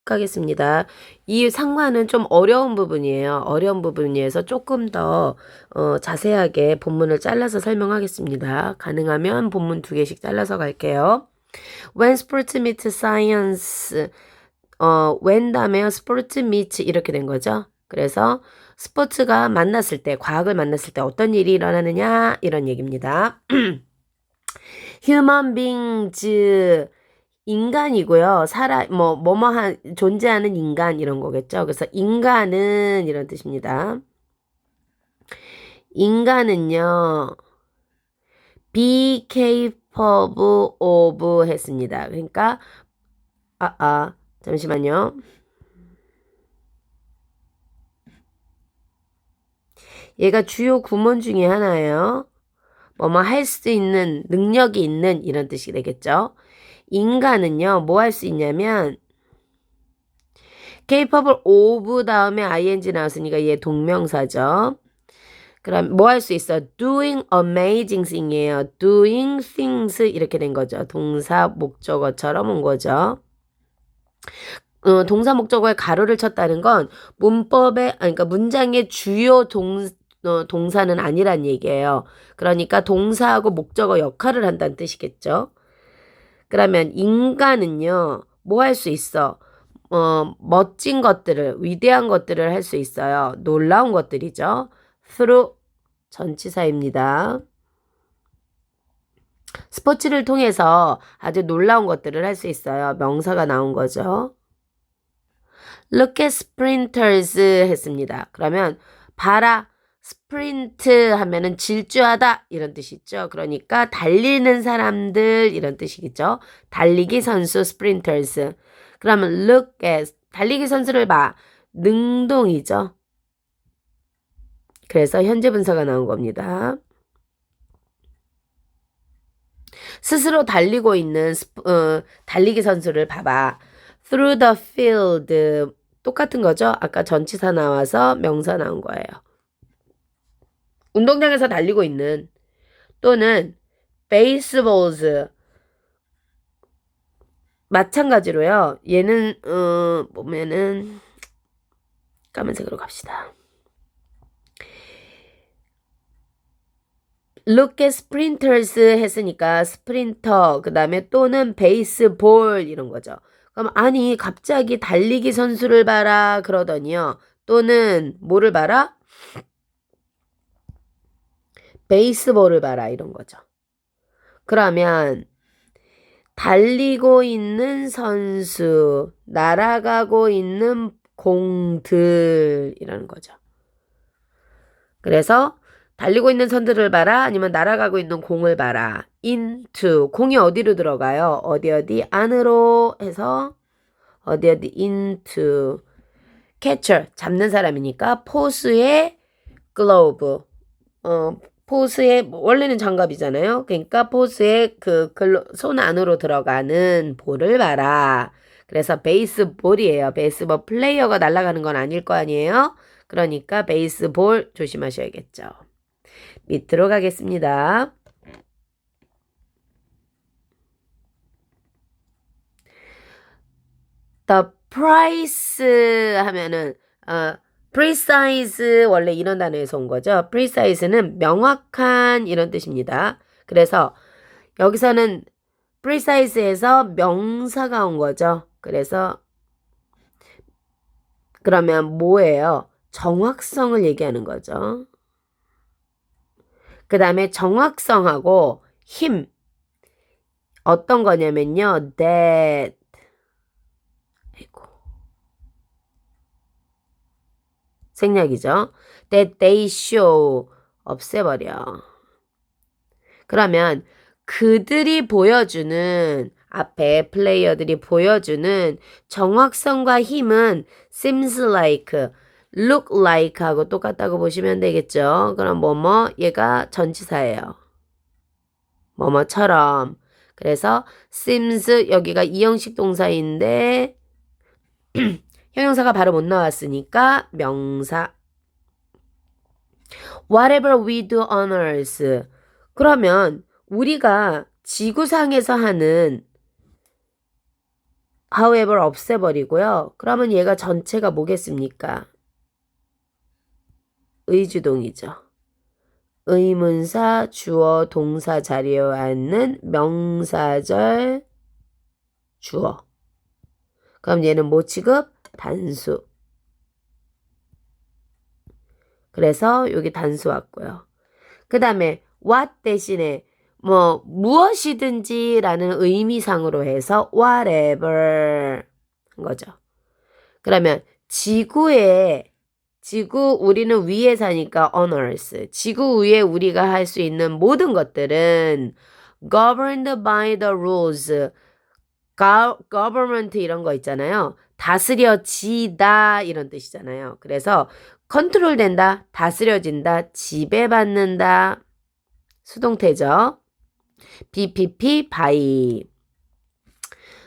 하겠습니다. 이 상관은 좀 어려운 부분이에요. 어려운 부분이어서 조금 더 자세하게 본문을 잘라서 설명하겠습니다. 가능하면 본문 2개씩 잘라서 갈게요. When sports meet science, when 다음에 sports meet 이렇게 된 거죠. 그래서 스포츠가 만났을 때, 과학을 만났을 때 어떤 일이 일어나느냐 이런 얘기입니다. Human beings 인간이고요. 존재하는 인간 이런 거겠죠. 그래서 인간은 이런 뜻입니다. 인간은요. be capable of 했습니다. 그러니까 잠시만요. 얘가 주요 구문 중에 하나예요. 할 수 있는, 능력이 있는 이런 뜻이 되겠죠. 인간은요. 뭐 할 수 있냐면 capable of 다음에 ing 나왔으니까 얘 동명사죠. 그럼 뭐 할 수 있어? doing amazing thing이에요. doing things 이렇게 된 거죠. 동사 목적어처럼 온 거죠. 동사 목적어에 가로를 쳤다는 건 그러니까 문장의 주요 동사는 아니란 얘기예요. 그러니까 동사하고 목적어 역할을 한다는 뜻이겠죠. 그러면 인간은요, 뭐 할 수 있어? 멋진 것들을, 위대한 것들을 할 수 있어요. 놀라운 것들이죠. through 전치사입니다. 스포츠를 통해서 아주 놀라운 것들을 할 수 있어요. 명사가 나온 거죠. Look at sprinters 했습니다. 그러면 봐라. 스프린트 하면은 질주하다 이런 뜻이 있죠. 그러니까 달리는 사람들 이런 뜻이겠죠. 달리기 선수 sprinters. 그러면 look at 달리기 선수를 봐. 능동이죠. 그래서 현재 분사가 나온 겁니다. 스스로 달리고 있는 달리기 선수를 봐봐. Through the field 똑같은 거죠. 아까 전치사 나와서 명사 나온 거예요. 운동장에서 달리고 있는 또는 baseballs 마찬가지로요. 얘는 보면은 까만색으로 갑시다. Look at sprinters 했으니까 스프린터 그 다음에 또는 베이스볼 이런 거죠. 그럼 아니 갑자기 달리기 선수를 봐라 그러더니요. 또는 뭐를 봐라? 베이스볼을 봐라 이런 거죠. 그러면 달리고 있는 선수, 날아가고 있는 공들이라는 거죠. 그래서 달리고 있는 선들을 봐라 아니면 날아가고 있는 공을 봐라. into 공이 어디로 들어가요? 어디 안으로 해서 어디 into catcher 잡는 사람이니까 포스의 글로브 포스의 원래는 장갑이잖아요. 그러니까 포스의 손 안으로 들어가는 볼을 봐라. 그래서 베이스볼이에요. 베이스볼 플레이어가 날아가는 건 아닐 거 아니에요. 그러니까 베이스볼 조심하셔야겠죠. 밑으로 가겠습니다. The price 하면은 precise 원래 이런 단어에서 온 거죠. precise는 명확한 이런 뜻입니다. 그래서 여기서는 precise에서 명사가 온 거죠. 그래서 그러면 뭐예요? 정확성을 얘기하는 거죠. 그 다음에 정확성하고 힘 어떤 거냐면요. that 생략이죠. that they show 없애버려. 그러면 그들이 보여주는 앞에 플레이어들이 보여주는 정확성과 힘은 seems like, look like 하고 똑같다고 보시면 되겠죠. 그럼 얘가 전치사예요. 뭐뭐처럼. 그래서 seems 여기가 이형식 동사인데 형용사가 바로 못 나왔으니까 명사. Whatever we do on earth. 그러면 우리가 지구상에서 하는 however 없애버리고요. 그러면 얘가 전체가 뭐겠습니까? 의주동이죠. 의문사, 주어, 동사 자리에 앉는 명사절 주어. 그럼 얘는 뭐 취급? 단수. 그래서 여기 단수 왔고요. 그 다음에 what 대신에 뭐 무엇이든지 라는 의미상으로 해서 whatever 한 거죠. 그러면 지구 우리는 위에 사니까 on earth. 지구 위에 우리가 할 수 있는 모든 것들은 governed by the rules. government 이런 거 있잖아요. 다스려지다 이런 뜻이잖아요. 그래서 컨트롤 된다, 다스려진다, 지배받는다. 수동태죠. BPP by.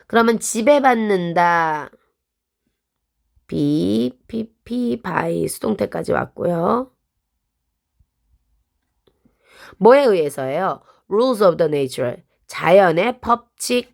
그러면 지배받는다. BPP by 수동태까지 왔고요. 뭐에 의해서예요? Rules of the nature. 자연의 법칙.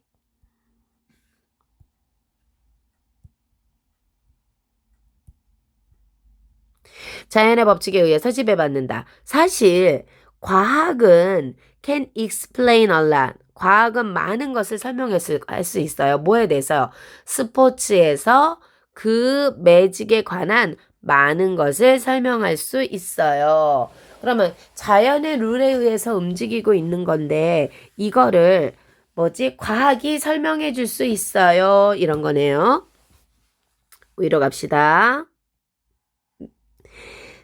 자연의 법칙에 의해서 지배받는다. 사실 과학은 can explain a lot. 과학은 많은 것을 설명할 수 있어요. 뭐에 대해서요? 스포츠에서 그 매직에 관한 많은 것을 설명할 수 있어요. 그러면 자연의 룰에 의해서 움직이고 있는 건데 이거를 과학이 설명해 줄 수 있어요. 이런 거네요. 위로 갑시다.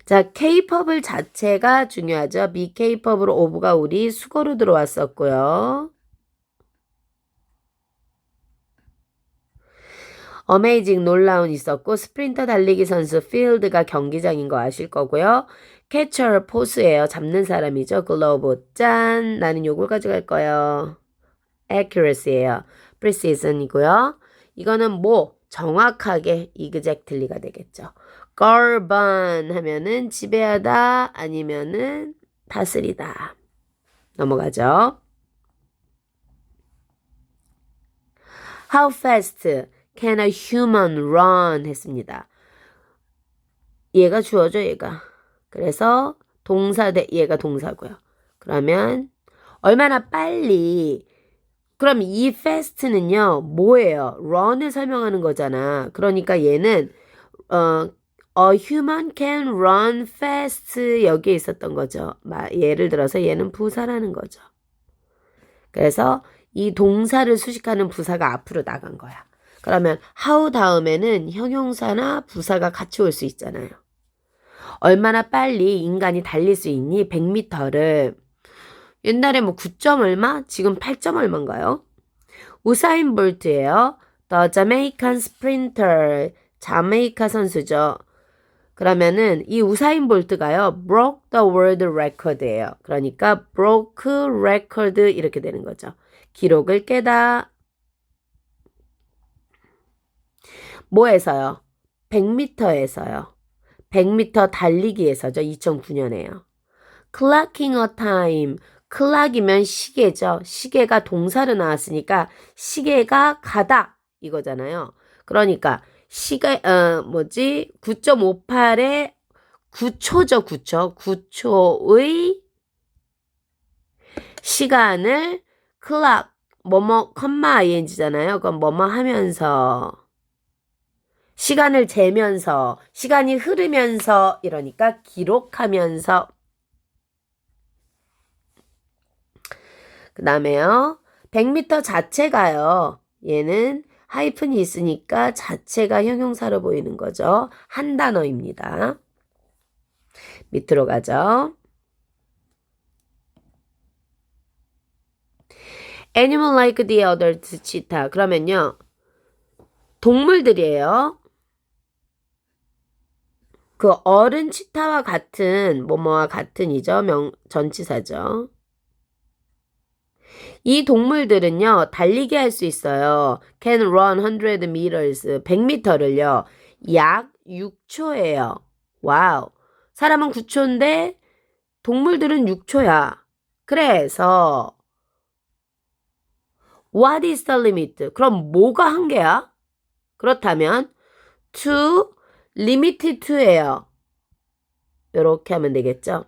자, K-팝을 자체가 중요하죠. be K-팝으로 ove가 우리 수거로 들어왔었고요. 어메이징 놀라운 있었고 스프린터 달리기 선수 필드가 경기장인 거 아실 거고요. 캐처 포수예요. 잡는 사람이죠. 글로브 짠. 나는 요걸 가져갈 거예요. accuracy예요. precision이고요. 이거는 뭐 정확하게 exactly가 되겠죠. govern 하면은 지배하다 아니면은 다스리다. 넘어가죠. How fast can a human run 했습니다. 얘가 주어죠, 얘가. 그래서 얘가 동사고요. 그러면 얼마나 빨리. 그럼 이 fast는요, 뭐예요? run을 설명하는 거잖아. 그러니까 얘는 a human can run fast 여기에 있었던 거죠. 예를 들어서 얘는 부사라는 거죠. 그래서 이 동사를 수식하는 부사가 앞으로 나간 거야. 그러면 how 다음에는 형용사나 부사가 같이 올 수 있잖아요. 얼마나 빨리 인간이 달릴 수 있니? 100m를. 옛날에 뭐 9점 얼마? 지금 8점 얼마인가요? 우사인 볼트예요. The Jamaican sprinter. 자메이카 선수죠. 그러면은 이 우사인 볼트가요. broke the world record예요. 그러니까 broke record 이렇게 되는 거죠. 기록을 깨다. 뭐에서요? 100m에서요. 100m 달리기에서죠. 2009년에요. clocking a time. clock이면 시계죠. 시계가 동사로 나왔으니까 시계가 가다 이거잖아요. 그러니까 9.58에 9초죠. 9초. 9초의 시간을 clock 뭐뭐 컴마 ing잖아요. 그럼 뭐뭐 하면서 시간을 재면서 시간이 흐르면서 이러니까 기록하면서. 그 다음에요. 100m 자체가요. 얘는 하이픈이 있으니까 자체가 형용사로 보이는 거죠. 한 단어입니다. 밑으로 가죠. Animal like the adult cheetah. 그러면요. 동물들이에요. 그 어른 치타와 같은 뭐뭐와 같은이죠. 전치사죠. 이 동물들은요. 달리기 할 수 있어요. Can run 100 meters. 100m를요. 약 6초예요. 와우. 사람은 9초인데 동물들은 6초야. 그래서 What is the limit? 그럼 뭐가 한계야? 그렇다면 to limited to예요. 이렇게 하면 되겠죠.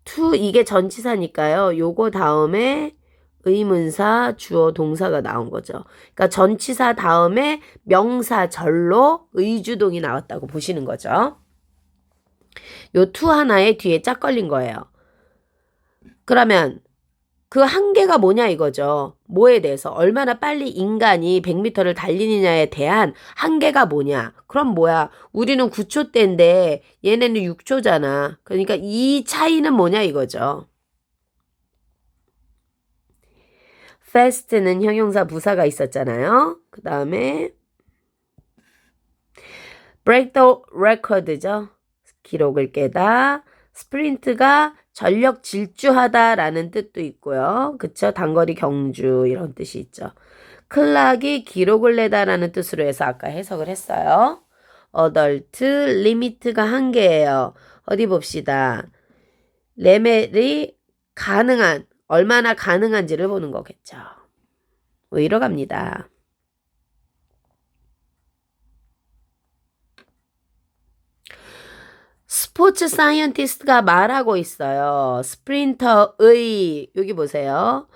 to 이게 전치사니까요. 요거 다음에 의문사, 주어, 동사가 나온 거죠. 그러니까 전치사 다음에 명사, 절로 의주동이 나왔다고 보시는 거죠. 요 to 하나에 뒤에 짝 걸린 거예요. 그러면 그 한계가 뭐냐 이거죠. 뭐에 대해서 얼마나 빨리 인간이 100m를 달리느냐에 대한 한계가 뭐냐. 그럼 뭐야. 우리는 9초대인데 얘네는 6초잖아. 그러니까 이 차이는 뭐냐 이거죠. fast는 형용사 부사가 있었잖아요. 그 다음에 break the record죠. 기록을 깨다. 스프린트가 전력 질주하다라는 뜻도 있고요. 그쵸? 단거리 경주 이런 뜻이 있죠. 클락이 기록을 내다라는 뜻으로 해서 아까 해석을 했어요. 어덜트 리미트가 한계예요. 어디 봅시다. 레벨이 가능한 얼마나 가능한지를 보는 거겠죠. 의로 갑니다. 스포츠 사이언티스트가 말하고 있어요. 스프린터의 여기 보세요.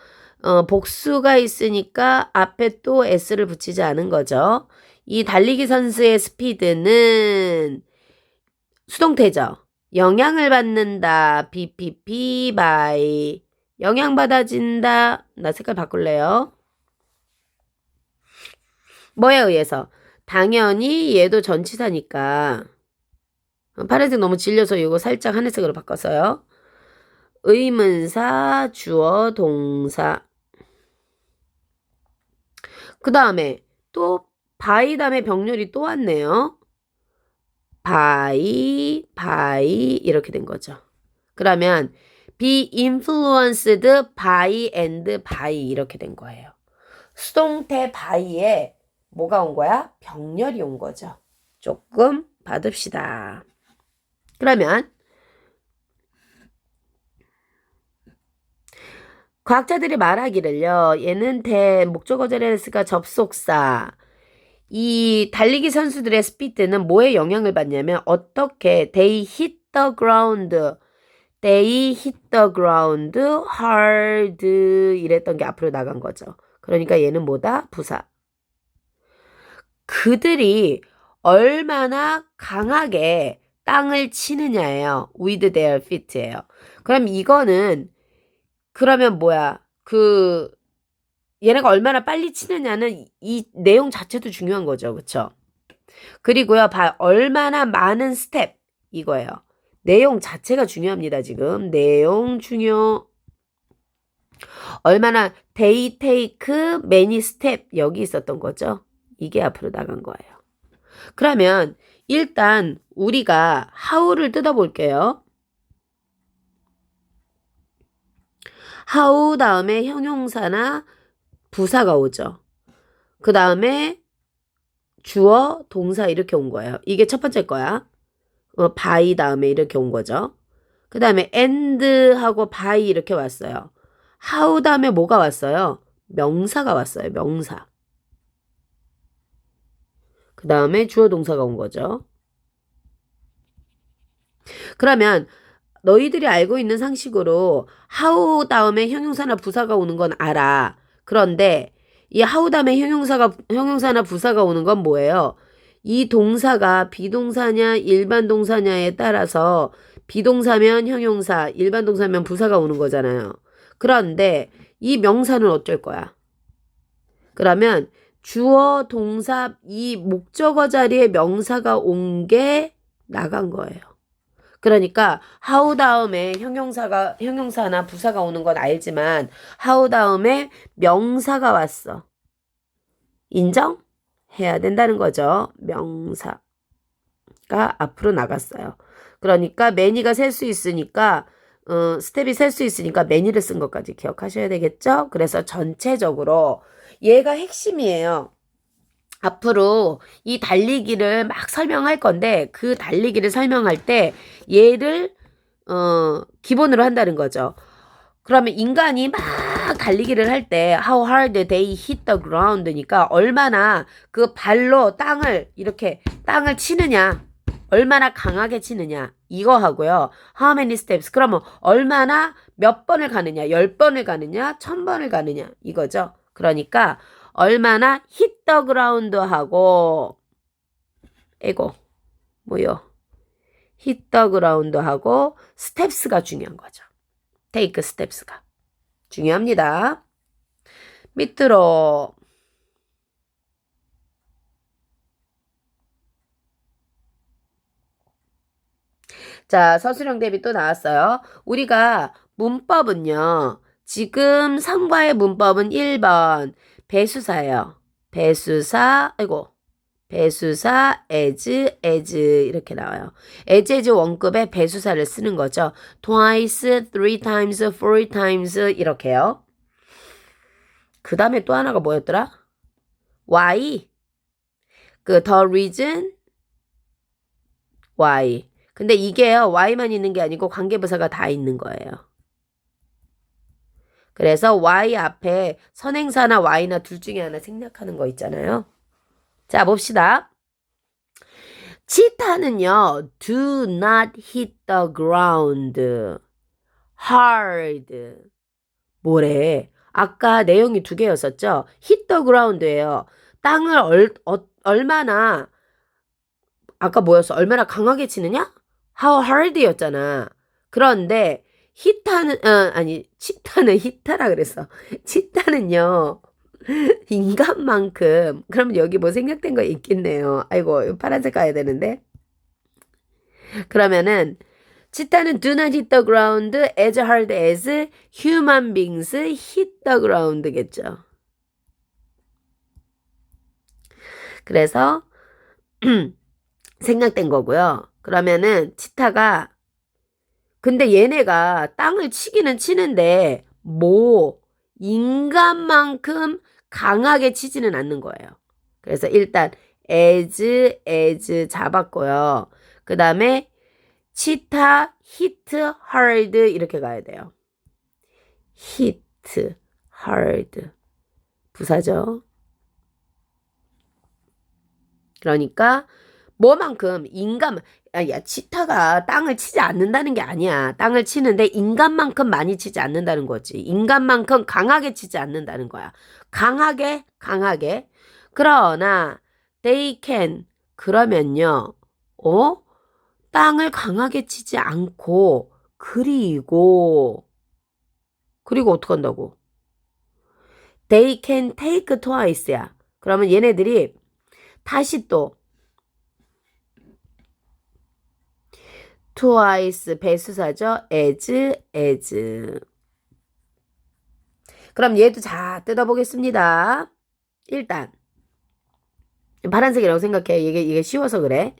복수가 있으니까 앞에 또 s를 붙이지 않은 거죠. 이 달리기 선수의 스피드는 수동태죠. 영향을 받는다. BPP by 영향받아진다. 나 색깔 바꿀래요. 뭐에 의해서? 당연히 얘도 전치사니까 파란색 너무 질려서 이거 살짝 하늘색으로 바꿨어요. 의문사, 주어, 동사. 그 다음에 또 by 다음에 병렬이 또 왔네요. by 이렇게 된 거죠. 그러면 be influenced by and by 이렇게 된 거예요. 수동태 by에 뭐가 온 거야? 병렬이 온 거죠. 조금 받읍시다. 그러면 과학자들이 말하기를요. 얘는 목적어절에서가 접속사. 이 달리기 선수들의 스피드는 뭐에 영향을 받냐면 어떻게 they hit the ground hard 이랬던 게 앞으로 나간 거죠. 그러니까 얘는 뭐다? 부사. 그들이 얼마나 강하게 땅을 치느냐예요. with their feet예요. 그럼 이거는 그러면 뭐야? 얘네가 얼마나 빨리 치느냐는 이 내용 자체도 중요한 거죠. 그쵸? 그리고요. 얼마나 많은 스텝 이거예요. 내용 자체가 중요합니다. 지금 내용 중요. 얼마나 they take many step 여기 있었던 거죠. 이게 앞으로 나간 거예요. 그러면 일단 우리가 how를 뜯어볼게요. how 다음에 형용사나 부사가 오죠. 그 다음에 주어, 동사 이렇게 온 거예요. 이게 첫 번째 거야. by 다음에 이렇게 온 거죠. 그 다음에 and하고 by 이렇게 왔어요. how 다음에 뭐가 왔어요? 명사가 왔어요. 명사. 그 다음에 주어, 동사가 온 거죠. 그러면 너희들이 알고 있는 상식으로 how 다음에 형용사나 부사가 오는 건 알아. 그런데 이 how 다음에 형용사나 부사가 오는 건 뭐예요? 이 동사가 비동사냐 일반 동사냐에 따라서 비동사면 형용사, 일반 동사면 부사가 오는 거잖아요. 그런데 이 명사는 어쩔 거야? 그러면 주어, 동사, 이 목적어 자리에 명사가 온 게 나간 거예요. 그러니까 how 다음에 형용사나 부사가 오는 건 알지만 how 다음에 명사가 왔어. 인정해야 된다는 거죠. 명사가 앞으로 나갔어요. 그러니까 many가 셀 수 있으니까 스텝이 셀 수 있으니까 many를 쓴 것까지 기억하셔야 되겠죠. 그래서 전체적으로 얘가 핵심이에요. 앞으로 이 달리기를 막 설명할 건데 그 달리기를 설명할 때 얘를 기본으로 한다는 거죠. 그러면 인간이 막 막 달리기를 할 때 how hard they hit the ground니까 얼마나 그 발로 이렇게 땅을 치느냐, 얼마나 강하게 치느냐 이거 하고요. How many steps? 그러면 얼마나 몇 번을 가느냐, 10번을 가느냐, 1000번을 가느냐 이거죠. 그러니까 얼마나 hit the ground 하고 hit the ground 하고 steps가 중요한 거죠. take steps가 중요합니다. 밑으로 자, 서술형 대비 또 나왔어요. 우리가 문법은요. 지금 3과의 문법은 1번 배수사예요. 배수사 as 이렇게 나와요. as 원급의 배수사를 쓰는 거죠. twice, three times, four times 이렇게요. 그 다음에 또 하나가 뭐였더라? why. the reason why. 근데 이게요. why만 있는 게 아니고 관계부사가 다 있는 거예요. 그래서 why 앞에 선행사나 why나 둘 중에 하나 생략하는 거 있잖아요. 자, 봅시다. 치타는요. do not hit the ground hard. 뭐래? 아까 내용이 두 개였었죠? hit the ground예요. 땅을 얼마나 아까 뭐였어? 얼마나 강하게 치느냐? how hard였잖아. 그런데 치타는 히타라 그랬어. 치타는요. 인간만큼. 그럼 여기 뭐 생략된 거 있겠네요. 아이고, 파란색 가야 되는데. 그러면은 치타는 do not hit the ground as hard as human beings hit the ground겠죠. 그래서 생략된 거고요. 그러면은 치타가 근데 얘네가 땅을 치기는 치는데 인간만큼 강하게 치지는 않는 거예요. 그래서 일단 as 잡았고요. 그 다음에 치타 hit hard 이렇게 가야 돼요. hit hard 부사죠. 그러니까 뭐만큼 치타가 땅을 치지 않는다는 게 아니야. 땅을 치는데 인간만큼 많이 치지 않는다는 거지. 인간만큼 강하게 치지 않는다는 거야. 강하게. 그러나 they can 그러면요. 땅을 강하게 치지 않고 그리고 어떻게 한다고? they can take twice야. 그러면 얘네들이 다시 또 twice 배수사죠. as. 그럼 얘도 자 뜯어보겠습니다. 일단 파란색이라고 생각해. 이게 쉬워서 그래.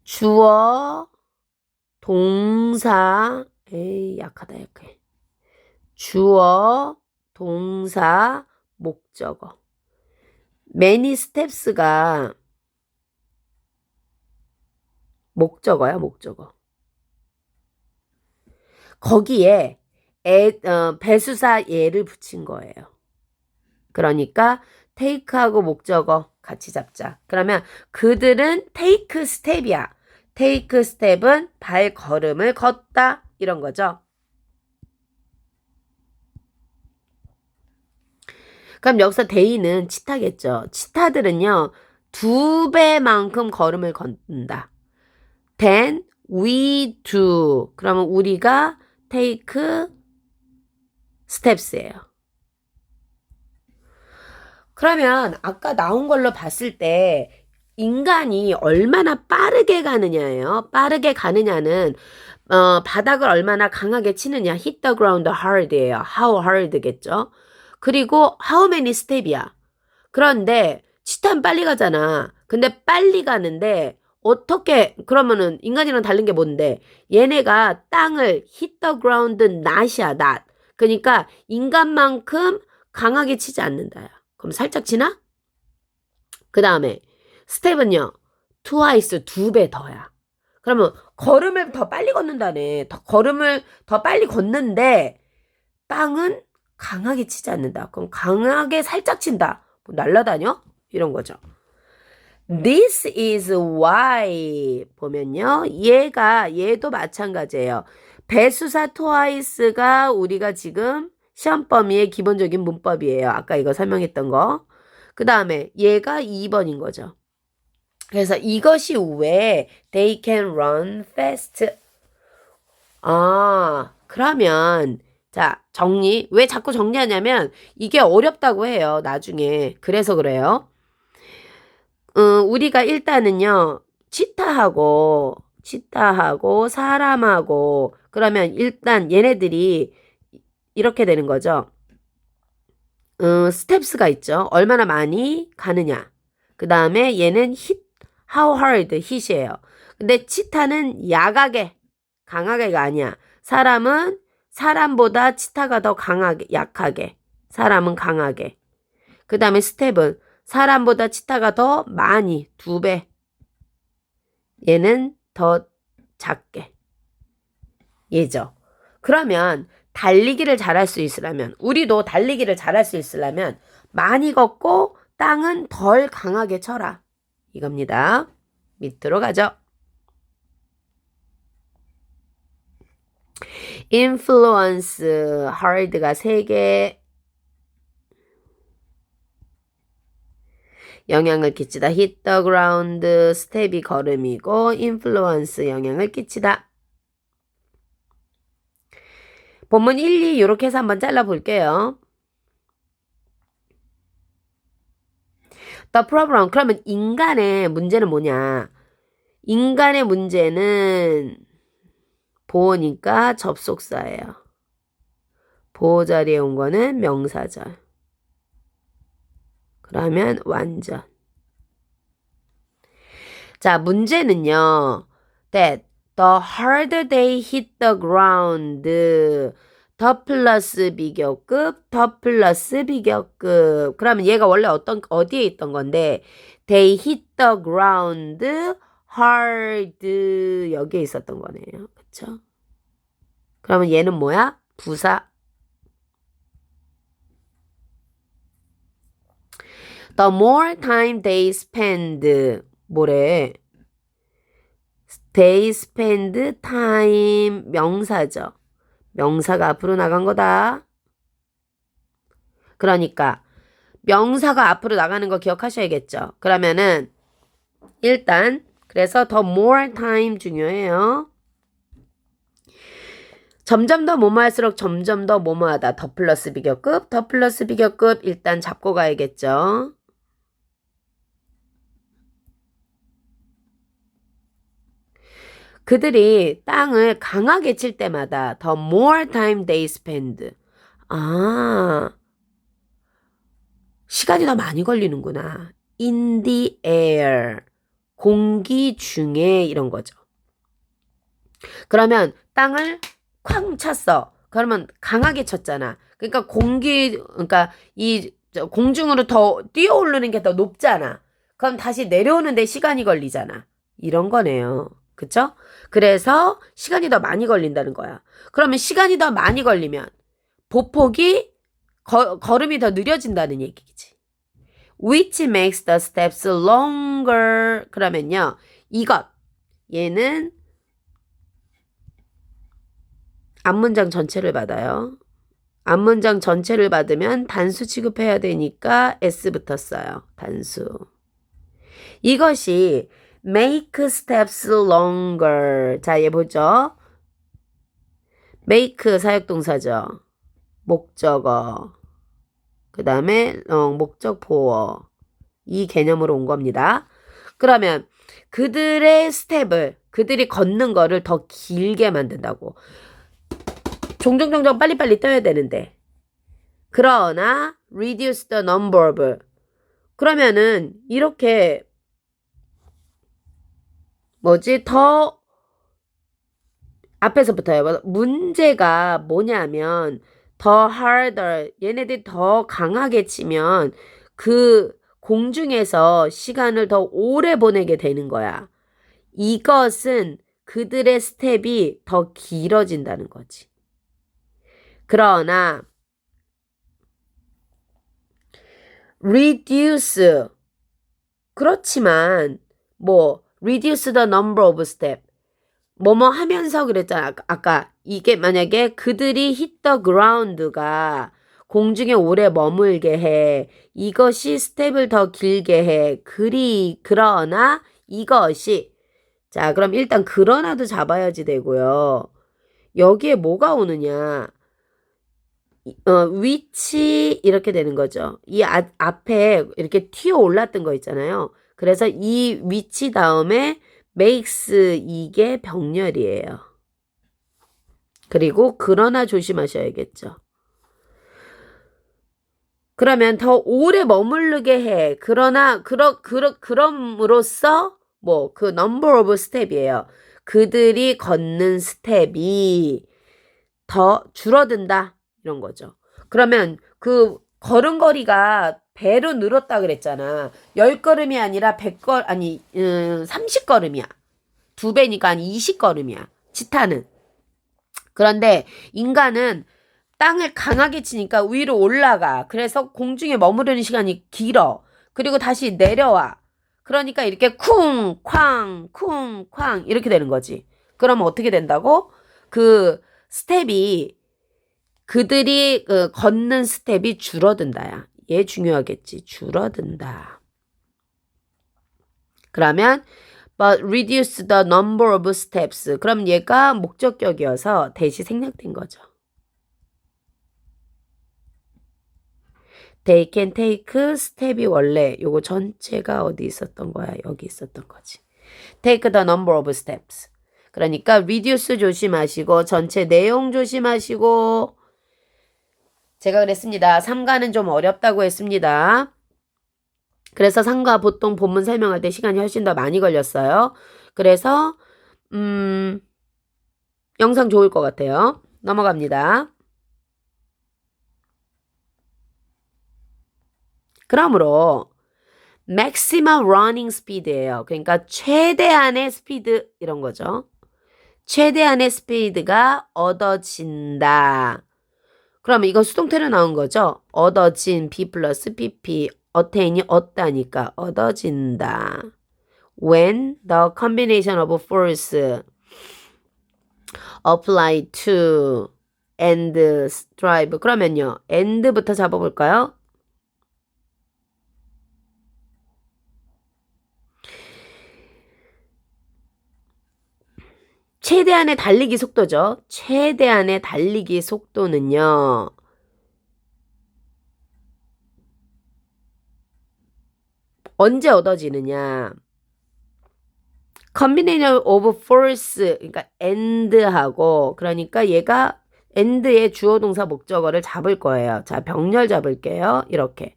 주어 동사 약하다 약해. 주어 동사 목적어. many steps가 목적어야, 목적어. 거기에 배수사 예를 붙인 거예요. 그러니까 take하고 목적어 같이 잡자. 그러면 그들은 take step이야. take step은 발걸음을 걷다 이런 거죠. 그럼 여기서 they는 치타겠죠. 치타들은요. 2배만큼 걸음을 걷는다. then we do. 그러면 우리가 take steps예요. 그러면 아까 나온 걸로 봤을 때 인간이 얼마나 빠르게 가느냐예요. 빠르게 가느냐는 바닥을 얼마나 강하게 치느냐. hit the ground hard예요. how hard겠죠. 그리고 how many step이야. 그런데 치타는 빨리 가잖아. 근데 빨리 가는데 어떻게 그러면은 인간이랑 다른 게 뭔데? 얘네가 땅을 hit the ground not이야. not. 그러니까 인간만큼 강하게 치지 않는다야. 그럼 살짝 치나? 그 다음에 스텝은요. twice 2배 더야. 그러면 걸음을 더 빨리 걷는다네. 걸음을 더 빨리 걷는데 땅은 강하게 치지 않는다. 그럼 강하게 살짝 친다. 뭐 날라다녀? 이런 거죠. This is why 보면요. 얘도 마찬가지예요. 배수사 twice가 우리가 지금 시험 범위의 기본적인 문법이에요. 아까 이거 설명했던 거. 그 다음에 얘가 2번인 거죠. 그래서 이것이 왜 they can run fast. 그러면 자, 왜 자꾸 정리하냐면 이게 어렵다고 해요. 나중에. 그래서 그래요. 우리가 일단은요. 치타하고 사람하고 그러면 일단 얘네들이 이렇게 되는 거죠. 스텝스가 있죠. 얼마나 많이 가느냐. 그 다음에 얘는 how hard, hit이에요. 근데 치타는 강하게가 아니야. 사람은 사람보다 치타가 더 약하게. 사람은 강하게. 그 다음에 스텝은 사람보다 치타가 더 많이, 2배. 얘는 더 작게. 얘죠. 그러면 달리기를 잘할 수 있으려면 우리도 달리기를 잘할 수 있으려면 많이 걷고 땅은 덜 강하게 쳐라. 이겁니다. 밑으로 가죠. influence, hard가 3개. 영향을 끼치다. hit the ground, 스텝이 걸음이고 influence, 영향을 끼치다. 본문 1, 2 이렇게 해서 한번 잘라볼게요. The problem, 그러면 인간의 문제는 뭐냐? 인간의 문제는 보호니까 접속사예요. 보호 자리에 온 거는 명사절. 그러면 완전. 자, 문제는요. That the harder they hit the ground, 더 플러스 비교급, 더 플러스 비교급. 그러면 얘가 원래 어디에 있던 건데, they hit the ground hard, 여기에 있었던 거네요. 그쵸? 그러면 얘는 뭐야? 부사. The more time they spend, 뭐래? They spend time, 명사죠. 명사가 앞으로 나간 거다. 그러니까 명사가 앞으로 나가는 거 기억하셔야겠죠. 그러면은 일단 그래서 더 more time 중요해요. 점점 더 뭐뭐할수록 점점 더 뭐뭐하다. 더 플러스 비교급, 더 플러스 비교급 일단 잡고 가야겠죠. 그들이 땅을 강하게 칠 때마다 the more time they spend. 시간이 더 많이 걸리는구나. in the air. 공기 중에 이런 거죠. 그러면 땅을 쾅 찼어. 그러면 강하게 쳤잖아. 그러니까 이 공중으로 더 뛰어오르는 게 더 높잖아. 그럼 다시 내려오는데 시간이 걸리잖아. 이런 거네요. 그쵸? 그래서 시간이 더 많이 걸린다는 거야. 그러면 시간이 더 많이 걸리면 보폭이 걸음이 더 느려진다는 얘기지. Which makes the steps longer. 그러면요. 얘는 앞문장 전체를 받아요. 앞문장 전체를 받으면 단수 취급해야 되니까 S 붙었어요. 단수. 이것이 make steps longer. 자, 얘 보죠. make 사역동사죠. 목적어. 그 다음에 목적 보어. 이 개념으로 온 겁니다. 그러면 그들의 스텝을, 그들이 걷는 거를 더 길게 만든다고. 종종 빨리빨리 떠야 되는데. 그러나 reduce the number of. 그러면은 이렇게 더 앞에서부터요. 문제가 뭐냐면 더 harder, 얘네들이 더 강하게 치면 그 공중에서 시간을 더 오래 보내게 되는 거야. 이것은 그들의 스텝이 더 길어진다는 거지. 그러나 reduce. 그렇지만 뭐 reduce the number of step. 뭐뭐 하면서 그랬잖아. 아까 이게 만약에 그들이 hit the ground가 공중에 오래 머물게 해. 이것이 스텝을 더 길게 해. 그러나 이것이 자, 그럼 일단 그러나도 잡아야지 되고요. 여기에 뭐가 오느냐? 위치 이렇게 되는 거죠. 이 앞에 이렇게 튀어 올랐던 거 있잖아요. 그래서 이 위치 다음에 makes 이게 병렬이에요. 그리고 그러나 조심하셔야겠죠. 그러면 더 오래 머무르게 해. 그럼으로써 뭐 그 number of step이에요. 그들이 걷는 스텝이 더 줄어든다. 이런 거죠. 그러면 그 걸음걸이가 배로 늘었다 그랬잖아. 10걸음이 아니라 30걸음이야. 2배니까 한 20걸음이야. 치타는. 그런데 인간은 땅을 강하게 치니까 위로 올라가. 그래서 공중에 머무르는 시간이 길어. 그리고 다시 내려와. 그러니까 이렇게 쿵, 쾅, 쿵, 쾅 이렇게 되는 거지. 그러면 어떻게 된다고? 그 스텝이 그들이 걷는 스텝이 줄어든다야. 얘 중요하겠지. 줄어든다. 그러면 but reduce the number of steps. 그럼 얘가 목적격이어서 대시 생략된 거죠. They can take 스텝이 원래 요거 전체가 어디 있었던 거야? 여기 있었던 거지. Take the number of steps. 그러니까 reduce 조심하시고 전체 내용 조심하시고 제가 그랬습니다. 3가는 좀 어렵다고 했습니다. 그래서 3가 보통 본문 설명할 때 시간이 훨씬 더 많이 걸렸어요. 그래서 영상 좋을 것 같아요. 넘어갑니다. 그러므로 maximum running speed예요. 그러니까 최대한의 스피드 이런 거죠. 최대한의 스피드가 얻어진다. 그럼 이거 수동태로 나온 거죠. 얻어진 B 플러스 PP attain이 얻다니까 얻어진다. When the combination of force apply to and strive. 그러면요. and부터 잡아볼까요? 최대한의 달리기 속도죠. 최대한의 달리기 속도는요. 언제 얻어지느냐. combination of force 그러니까 and하고 그러니까 얘가 and의 주어 동사 목적어를 잡을 거예요. 자, 병렬 잡을게요. 이렇게.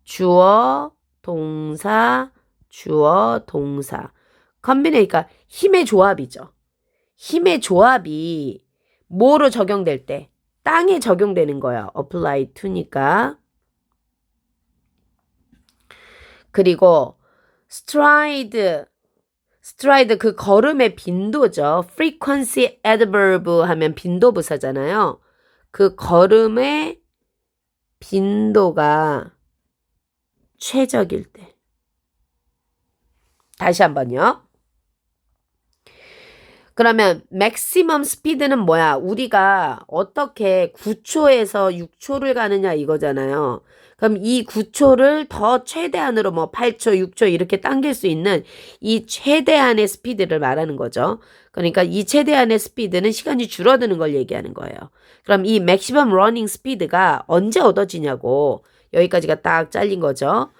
주어 동사 주어 동사. combination 그러니까 힘의 조합이죠. 힘의 조합이 뭐로 적용될 때? 땅에 적용되는 거예요. apply to니까. 그리고 stride 그 걸음의 빈도죠. frequency adverb 하면 빈도 부사잖아요. 그 걸음의 빈도가 최적일 때. 다시 한번요. 그러면 maximum speed는 뭐야? 우리가 어떻게 9초에서 6초를 가느냐 이거잖아요. 그럼 이 9초를 더 최대한으로 뭐 8초, 6초 이렇게 당길 수 있는 이 최대한의 스피드를 말하는 거죠. 그러니까 이 최대한의 스피드는 시간이 줄어드는 걸 얘기하는 거예요. 그럼 이 maximum running speed가 언제 얻어지냐고 여기까지가 딱 잘린 거죠.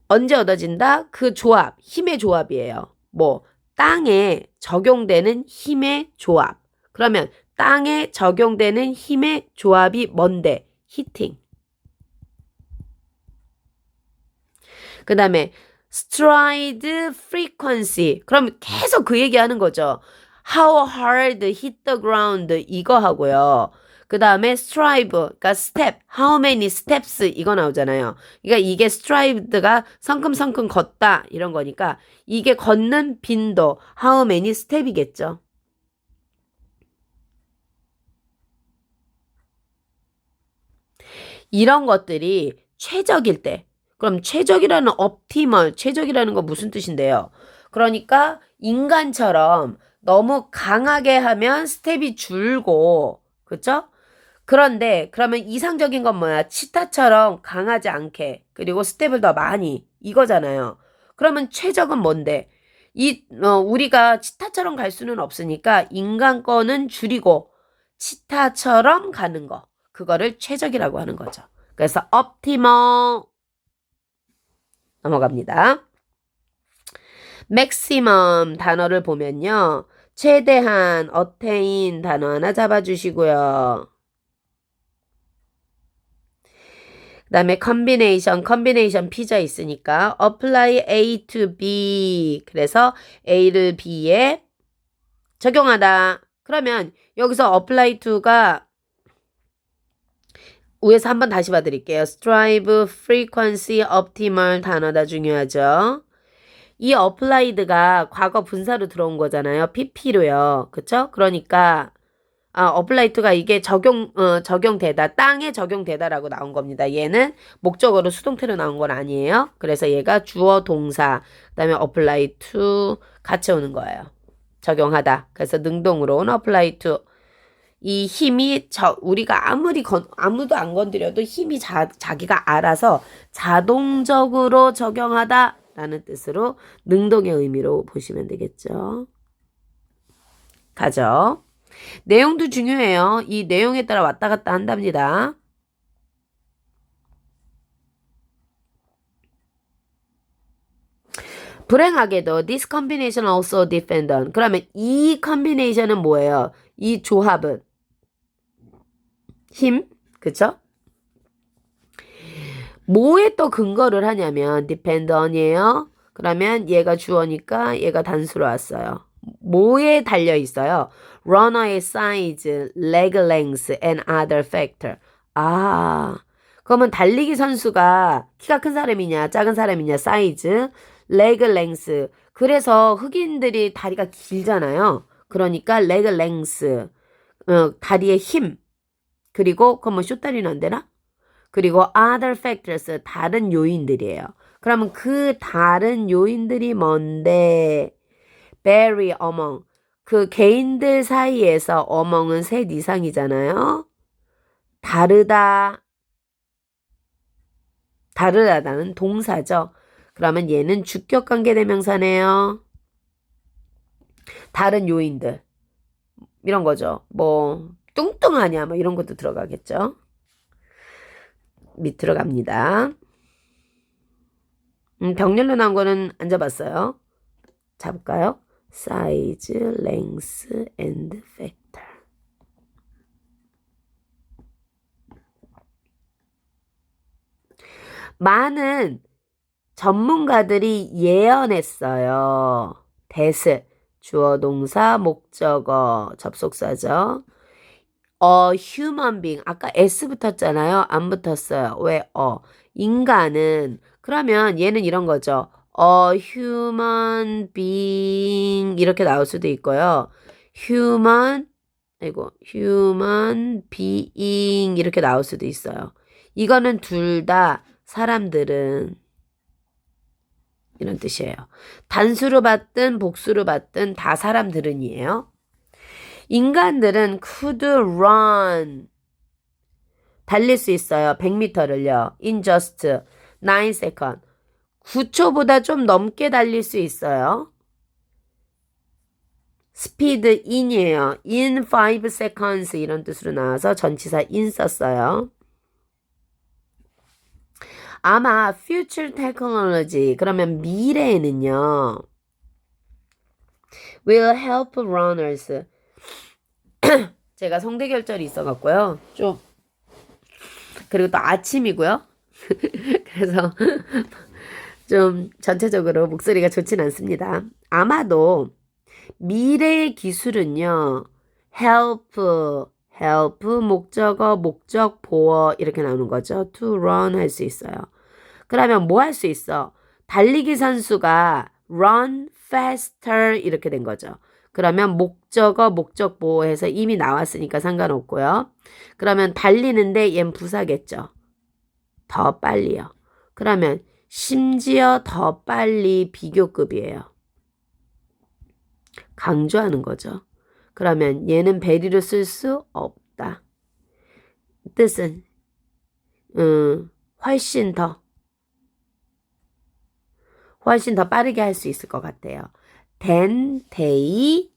언제 얻어진다? 그 조합, 힘의 조합이에요. 뭐 땅에 적용되는 힘의 조합. 그러면 땅에 적용되는 힘의 조합이 뭔데? 히팅. 그 다음에 stride frequency. 그럼 계속 그 얘기하는 거죠. How hard hit the ground 이거 하고요. 그 다음에 strive, 그러니까 step, how many steps 이거 나오잖아요. 그러니까 이게 strive가 성큼성큼 걷다 이런 거니까 이게 걷는 빈도, how many step이겠죠. 이런 것들이 최적일 때. 그럼 최적이라는 optimal, 최적이라는 거 무슨 뜻인데요? 그러니까 인간처럼 너무 강하게 하면 스텝이 줄고, 그쵸? 그런데 그러면 이상적인 건 뭐야? 치타처럼 강하지 않게, 그리고 스텝을 더 많이, 이거잖아요. 그러면 최적은 뭔데? 우리가 치타처럼 갈 수는 없으니까 인간 거는 줄이고 치타처럼 가는 거. 그거를 최적이라고 하는 거죠. 그래서 optimal 넘어갑니다. maximum 단어를 보면요. 최대한 attain 단어 하나 잡아주시고요. 그 다음에 combination P자 있으니까 apply A to B. 그래서 A를 B에 적용하다. 그러면 여기서 apply to가 위에서 한번 다시 봐드릴게요. strive, frequency, optimal 단어다 중요하죠. 이 applied가 과거 분사로 들어온 거잖아요. pp로요. 그쵸? 그러니까 apply to가 이게 적용되다, 땅에 적용되다라고 나온 겁니다. 얘는 목적어로 수동태로 나온 건 아니에요. 그래서 얘가 주어 동사, 그다음에 apply to 같이 오는 거예요. 적용하다. 그래서 능동으로 온 apply to. 이 힘이 우리가 아무도 안 건드려도 힘이 자기가 알아서 자동적으로 적용하다라는 뜻으로 능동의 의미로 보시면 되겠죠. 가죠. 내용도 중요해요. 이 내용에 따라 왔다 갔다 한답니다. 불행하게도 this combination also depend on. 그러면 이 컨비네이션은 뭐예요? 이 조합은 힘, 그쵸? 뭐에 또 근거를 하냐면 depend on이에요. 그러면 얘가 주어니까 얘가 단수로 왔어요. 뭐에 달려 있어요? runner의 size, leg length and other factor. 그러면 달리기 선수가 키가 큰 사람이냐 작은 사람이냐 사이즈, leg length. 그래서 흑인들이 다리가 길잖아요. 그러니까 leg length, 다리의 힘. 그리고 그럼 뭐 숏다리는 안 되나? 그리고 other factors, 다른 요인들이에요. 그러면 그 다른 요인들이 뭔데? vary among, 그 개인들 사이에서 among은 셋 이상이잖아요. 다르다는 동사죠. 그러면 얘는 주격관계 대명사네요. 다른 요인들 이런 거죠. 뭐 뚱뚱하냐 뭐 이런 것도 들어가겠죠. 밑으로 갑니다. 병렬로 나온 거는 안 잡았어요. 잡을까요? size, length, and factor. 많은 전문가들이 예언했어요. that, 주어 동사 목적어 접속사죠. human being, 아까 s 붙었잖아요. 안 붙었어요. 왜 인간은, 그러면 얘는 이런 거죠. human being 이렇게 나올 수도 있고요. human being 이렇게 나올 수도 있어요. 이거는 둘 다 사람들은 이런 뜻이에요. 단수로 받든 복수로 받든 다 사람들은이에요. 인간들은 could run, 달릴 수 있어요. 100m를요. in just 9 seconds. 9초보다 좀 넘게 달릴 수 있어요. speed in이에요. in 5 seconds 이런 뜻으로 나와서 전치사 in 썼어요. 아마 future technology, 그러면 미래에는요, will help runners. 제가 성대결절이 있어갖고요. 그리고 또 아침이고요. 그래서 좀 전체적으로 목소리가 좋진 않습니다. 아마도 미래의 기술은요, help, 목적어, 목적, 보어 이렇게 나오는 거죠. to run 할 수 있어요. 그러면 뭐 할 수 있어? 달리기 선수가 run faster 이렇게 된 거죠. 그러면 목적어, 목적, 보어해서 이미 나왔으니까 상관없고요. 그러면 달리는데 얜 부사겠죠. 더 빨리요. 그러면 심지어 더 빨리 비교급이에요. 강조하는 거죠. 그러면 얘는 베리로 쓸 수 없다. 뜻은 훨씬 더 빠르게 할 수 있을 것 같아요. than they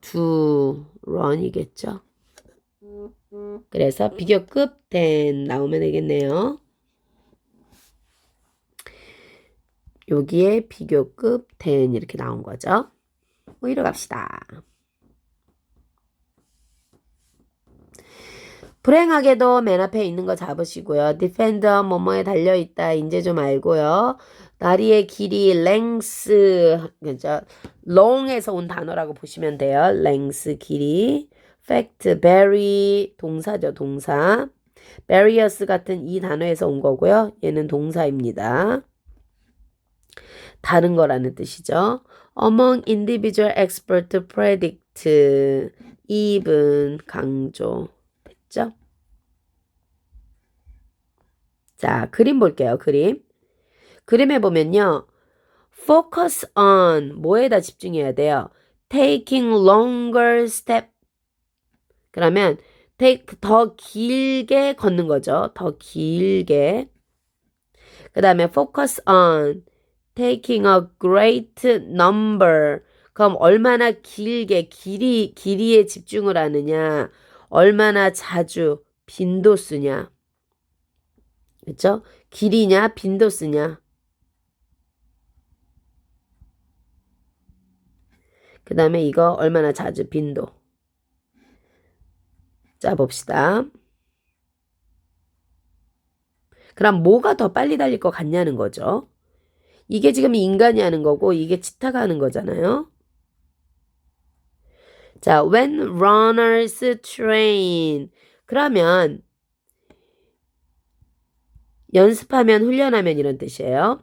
to run이겠죠. 그래서 비교급 than 나오면 되겠네요. 여기에 비교급 than 이렇게 나온 거죠. 오히려 갑시다. 불행하게도 맨 앞에 있는 거 잡으시고요. defender 뭐뭐에 달려있다. 이제 좀 알고요. 다리의 길이 length, 그죠? long에서 온 단어라고 보시면 돼요. length 길이. fact, bury 동사죠. 동사. barriers 같은 이 단어에서 온 거고요. 얘는 동사입니다. 다른 거라는 뜻이죠. among individual expert predict even 강조 됐죠? 자, 그림 볼게요. 그림에 보면요. focus on 뭐에다 집중해야 돼요? taking longer step. 그러면 take 더 길게 걷는 거죠. 더 길게. 그 다음에 focus on taking a great number. 그럼 얼마나 길게 길이에 집중을 하느냐, 얼마나 자주 빈도수냐, 그렇죠? 길이냐 빈도수냐. 그 다음에 이거 얼마나 자주 빈도. 자 봅시다. 그럼 뭐가 더 빨리 달릴 것 같냐는 거죠. 이게 지금 인간이 하는 거고 이게 치타가 하는 거잖아요. 자, when runners train. 그러면 연습하면 훈련하면 이런 뜻이에요.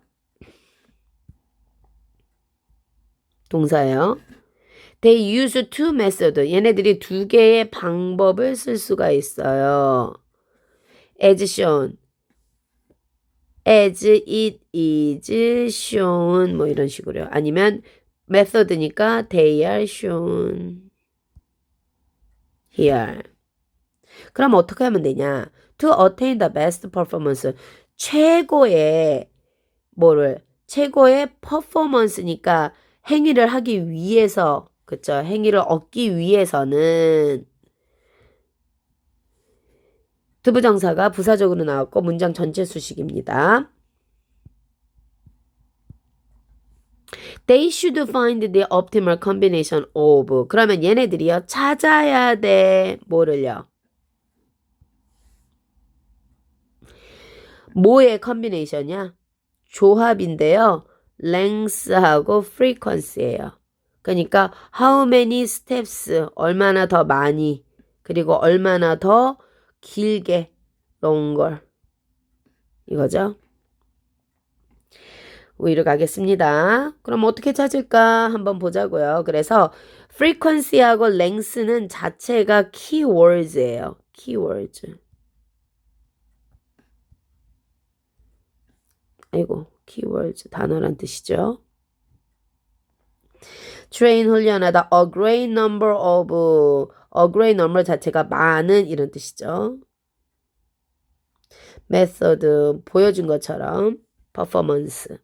동사예요. They use two methods. 얘네들이 두 개의 방법을 쓸 수가 있어요. as shown. as it is shown 뭐 이런 식으로요. 아니면 method니까 they are shown here. 그럼 어떻게 하면 되냐? To attain the best performance. 최고의 퍼포먼스니까 행위를 하기 위해서, 그쵸? 행위를 얻기 위해서는 투부정사가 부사적으로 나왔고 문장 전체 수식입니다. They should find the optimal combination of. 그러면 얘네들이요. 찾아야 돼. 뭐를요? 뭐의 컨비네이션이야? 조합인데요. length하고 frequency예요. 그러니까 how many steps, 얼마나 더 많이, 그리고 얼마나 더 길게, longer. 이거죠. 위로 가겠습니다. 그럼 어떻게 찾을까 한번 보자고요. 그래서 frequency하고 length는 자체가 keywords예요. keywords. 아이고, keywords 단어란 뜻이죠. train 훈련하다. a great number of. a great number 자체가 많은 이런 뜻이죠. method 보여준 것처럼 performance.